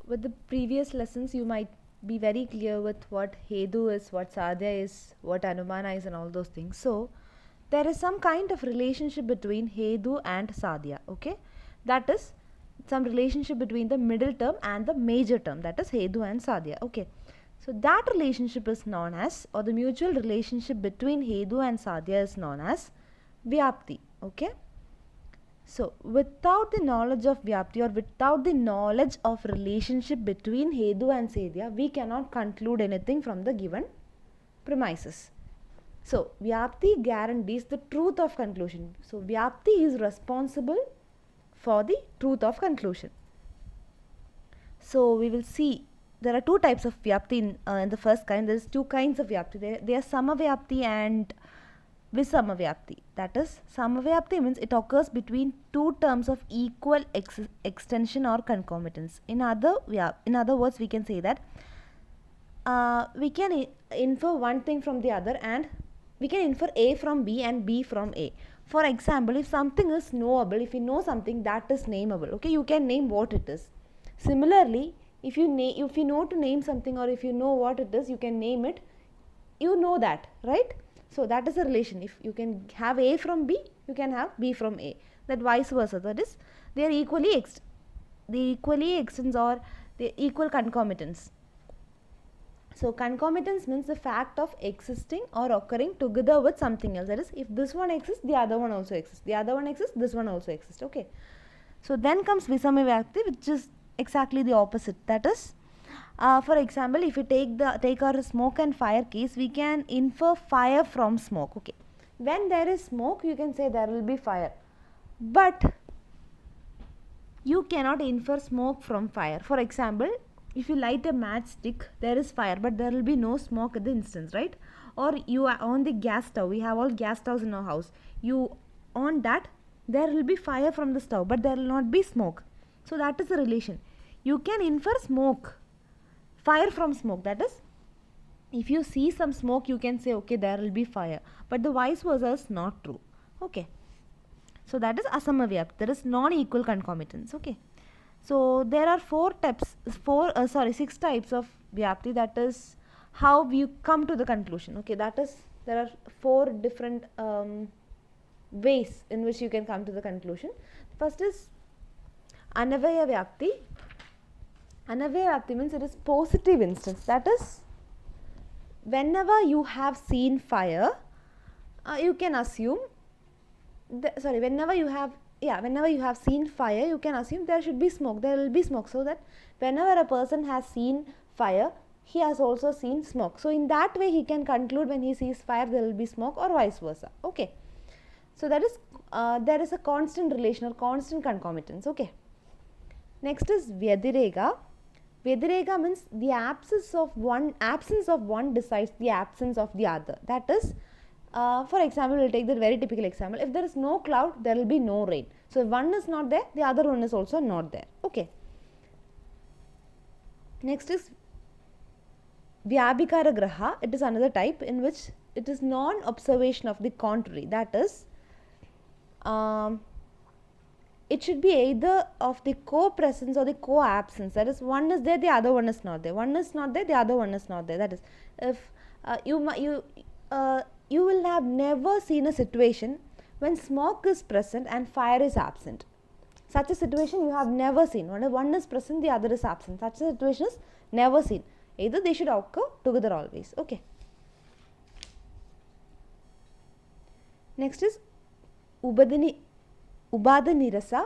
with the previous lessons, you might be very clear with what Hedu is, what Sadhya is, what Anumana is, and all those things. So, there is some kind of relationship between Hedu and Sadhya, okay? That is some relationship between the middle term and the major term, that is Hedu and Sadhya, okay? So, that relationship is known as, or the mutual relationship between Hedu and Sadhya is known as Vyapti, okay? So, without the knowledge of Vyapti or without the knowledge of relationship between Hedu and Sadhya, we cannot conclude anything from the given premises. So, Vyapti guarantees the truth of conclusion. So, Vyapti is responsible for the truth of conclusion. So, we will see there are two types of Vyapti in the first kind. There is two kinds of Vyapti. They are Samavyapti and Visamavyapti. That is, Samavyapti means it occurs between two terms of equal extension or concomitance. In other words, we can say that we can infer one thing from the other, and we can infer A from B and B from A. For example, if something is knowable, if you know something, that is nameable. Okay, you can name what it is. Similarly, if you know to name something, or if you know what it is, you can name it. You know that, right? So that is a relation. If you can have A from B, you can have B from A. That vice versa. That is, they are equally extends or the equal concomitants. So concomitance means the fact of existing or occurring together with something else. That is, if this one exists, the other one also exists. The other one exists, this one also exists. Okay. So then comes Visamavyakti, which is exactly the opposite. That is, for example, if we take our smoke and fire case, we can infer fire from smoke. Okay. When there is smoke, you can say there will be fire. But you cannot infer smoke from fire. For example, if you light a matchstick, there is fire, but there will be no smoke at the instance, right? Or you are on the gas stove. We have all gas stoves in our house. You on that, there will be fire from the stove, but there will not be smoke. So that is the relation. You can infer fire from smoke. That is, if you see some smoke, you can say, okay, there will be fire. But the vice versa is not true. Okay. So that is Asamavyapti. There is non-equal concomitance. Okay. So there are six types of Vyapti. That is how you come to the conclusion. Okay. That is, there are four different ways in which you can come to the conclusion. First is Anavaya Vyapti. Anavaya Vyapti means it is positive instance. That is, whenever you have seen fire, you can assume whenever you have seen fire, you can assume there should be smoke. There will be smoke. So that whenever a person has seen fire, he has also seen smoke. So in that way, he can conclude when he sees fire, there will be smoke, or vice versa. Okay. So that is there is a constant relation or constant concomitance. Okay. Next is Vyadirega. Vyadirega means the absence of one decides the absence of the other. That is, for example, we will take the very typical example. If there is no cloud, there will be no rain. So if one is not there, the other one is also not there. Okay. Next is Vyabhikara Graha. It is another type in which it is non-observation of the contrary. That is, it should be either of the co-presence or the co-absence. That is, one is there, the other one is not there. One is not there, the other one is not there. That is, if you will have never seen a situation when smoke is present and fire is absent. Such a situation you have never seen. One is present, the other is absent. Such a situation is never seen. Either they should occur together always. Okay. Next is Ubadhanirasa,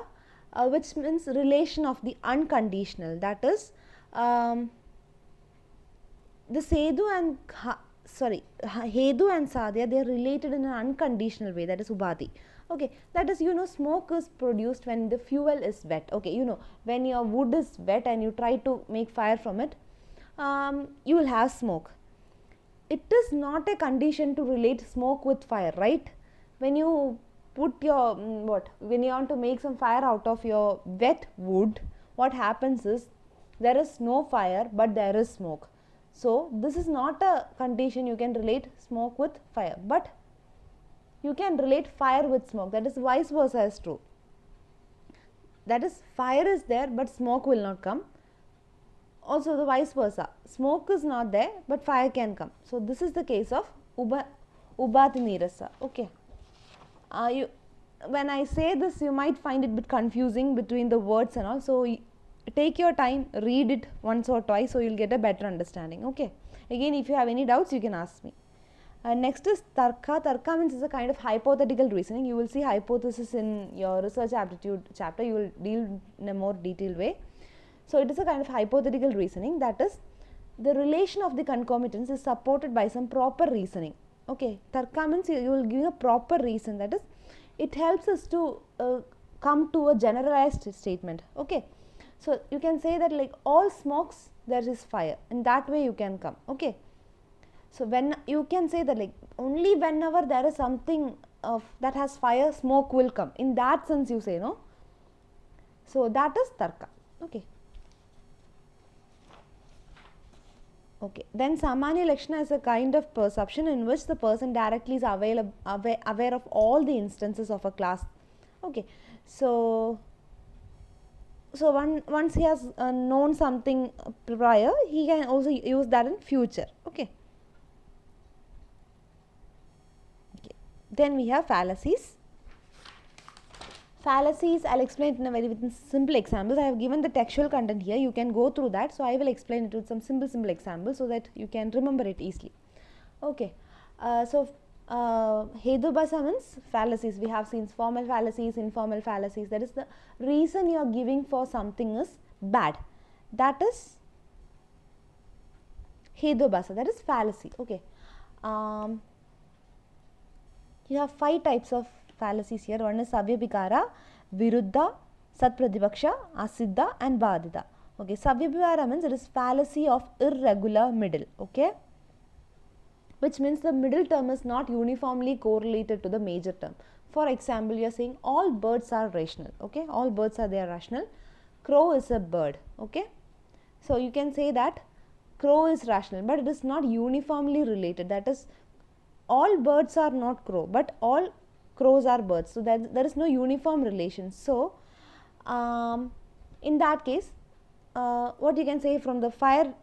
which means relation of the unconditional. That is, the Hedu and Sadhya, they are related in an unconditional way. That is Ubadhi. Okay, that is, smoke is produced when the fuel is wet. Okay, when your wood is wet and you try to make fire from it, you will have smoke. It is not a condition to relate smoke with fire, right? When you put your when you want to make some fire out of your wet wood, what happens is there is no fire, but there is smoke. So this is not a condition you can relate smoke with fire, but you can relate fire with smoke. That is, vice versa is true. That is, fire is there, but smoke will not come. Also the vice versa, smoke is not there but fire can come. So this is the case of ubhati nirasa. Okay, when I say this, you might find it a bit confusing between the words and all, so take your time, read it once or twice, so you'll get a better understanding. Okay, again, if you have any doubts, you can ask me. Next is tarka. Tarka means is a kind of hypothetical reasoning. You will see hypothesis in your research aptitude chapter. You will deal in a more detailed way. So it is a kind of hypothetical reasoning, that is, the relation of the concomitants is supported by some proper reasoning. Okay, tarka means you will give a proper reason, that is, it helps us to come to a generalized statement. Okay, so you can say that like all smokes there is fire, in that way you can come. Okay, so when you can say that like only whenever there is something of that has fire, smoke will come, in that sense you say, no. So that is tarka. Okay. Okay, then Samanya Lakshana is a kind of perception in which the person directly is aware of all the instances of a class. Okay, so once he has known something prior, he can also use that in future. Okay. Okay. Then we have fallacies. Fallacies, I'll explain it in a very simple examples. I have given the textual content here, you can go through that. So I will explain it with some simple examples so that you can remember it easily. Okay, Hedubhasa means fallacies. We have seen formal fallacies, informal fallacies. That is the reason you are giving for something is bad. That is Hedubhasa, that is fallacy. Okay, you have 5 types of fallacies here. One is Savyabhikara, Viruddha, Satpratipaksha, Asiddha and Badita. Okay, Savyabhikara means it is fallacy of irregular middle. Okay, which means the middle term is not uniformly correlated to the major term. For example, you are saying all birds are rational. Okay, all birds are rational. Crow is a bird. Okay, so you can say that crow is rational, but it is not uniformly related. That is, all birds are not crow, but all crows are birds. So that there is no uniform relation. So in that case, what you can say from the fire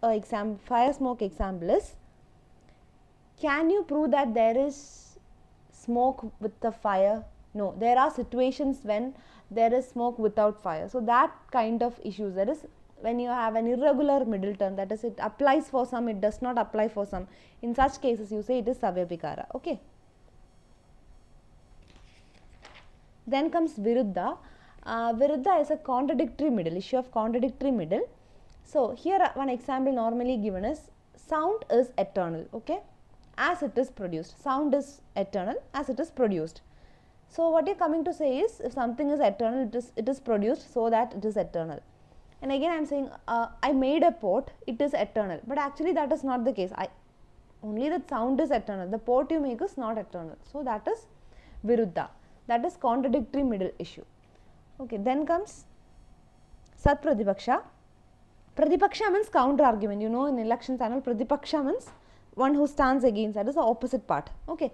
smoke example is, can you prove that there is smoke with the fire? No, there are situations when there is smoke without fire. So that kind of issues, that is when you have an irregular middle term, that is, it applies for some, it does not apply for some. In such cases, you say it is Savyabhikara. Okay. Then comes Viruddha. Viruddha is a contradictory middle, issue of contradictory middle. So here one example normally given is, sound is eternal. Okay, as it is produced. Sound is eternal as it is produced. So what you are coming to say is, if something is eternal, it is produced, so that it is eternal. And again I am saying, I made a pot, it is eternal, but actually that is not the case. Only that sound is eternal, the pot you make is not eternal. So that is Viruddha, that is contradictory middle issue. Okay, then comes Satpratipaksha. Pratipaksha means counter argument. You know, in election channel, Pratipaksha means one who stands against, that is the opposite part. Okay,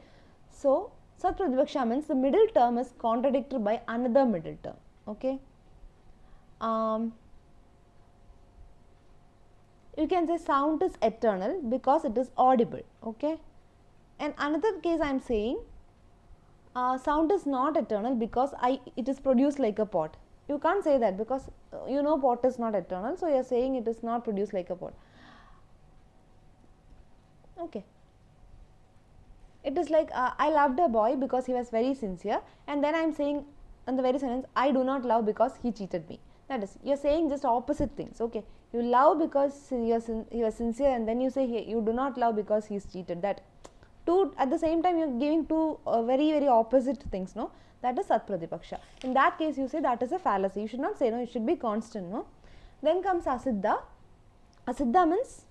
so Satpratipaksha means the middle term is contradicted by another middle term. Okay, you can say sound is eternal because it is audible. Okay, and another case I am saying, sound is not eternal because it is produced like a pot. You can't say that because you know pot is not eternal, so you are saying it is not produced like a pot. Okay, it is like I loved a boy because he was very sincere, and then I am saying in the very sentence, I do not love because he cheated me. That is, you are saying just opposite things. Okay, you love because he was sincere, and then you say you do not love because he is cheated. That two at the same time you are giving two very opposite things. No, that is Satpratipaksha. In that case, you say that is a fallacy. You should not say no, it should be constant. No. Then comes Asiddha. Asiddha means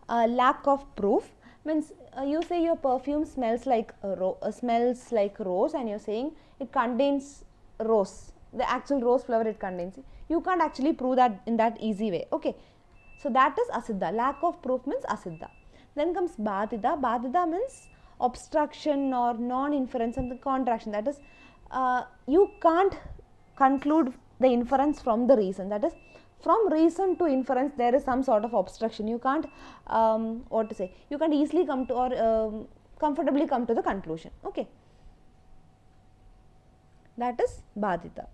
lack of proof. Means you say your perfume smells like rose, and you are saying it contains rose, the actual rose flower it contains. You can't actually prove that in that easy way. Okay, so that is Asiddha. Lack of proof means Asiddha. Then comes Badita. Badita means obstruction or non-inference and the contraction. That is, you can't conclude the inference from the reason. That is, from reason to inference there is some sort of obstruction. You can't what to say, you can't easily come to or comfortably come to the conclusion. Okay, that is badita.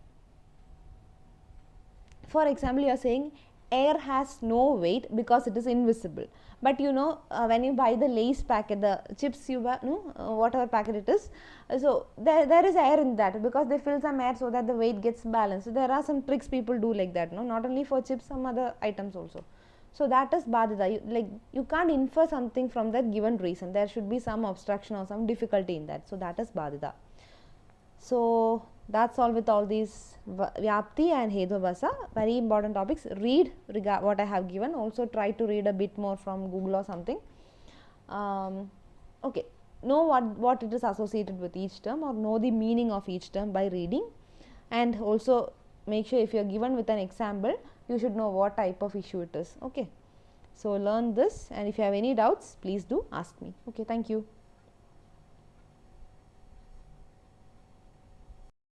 For example, you are saying air has no weight because it is invisible, but you know when you buy the Lay's packet, the chips you buy, no, whatever packet it is, so there is air in that because they fill some air so that the weight gets balanced. So there are some tricks people do like that, no, not only for chips, some other items also. So that is badita. You can't infer something from that given reason. There should be some obstruction or some difficulty in that. So that is badita. So that's all with all these Vyapti and Hedvabhasa, very important topics. Read what I have given. Also try to read a bit more from Google or something. Okay, know what it is associated with each term, or know the meaning of each term by reading. And also make sure if you are given with an example, you should know what type of issue it is. Okay, so learn this, and if you have any doubts, please do ask me. Okay, thank you.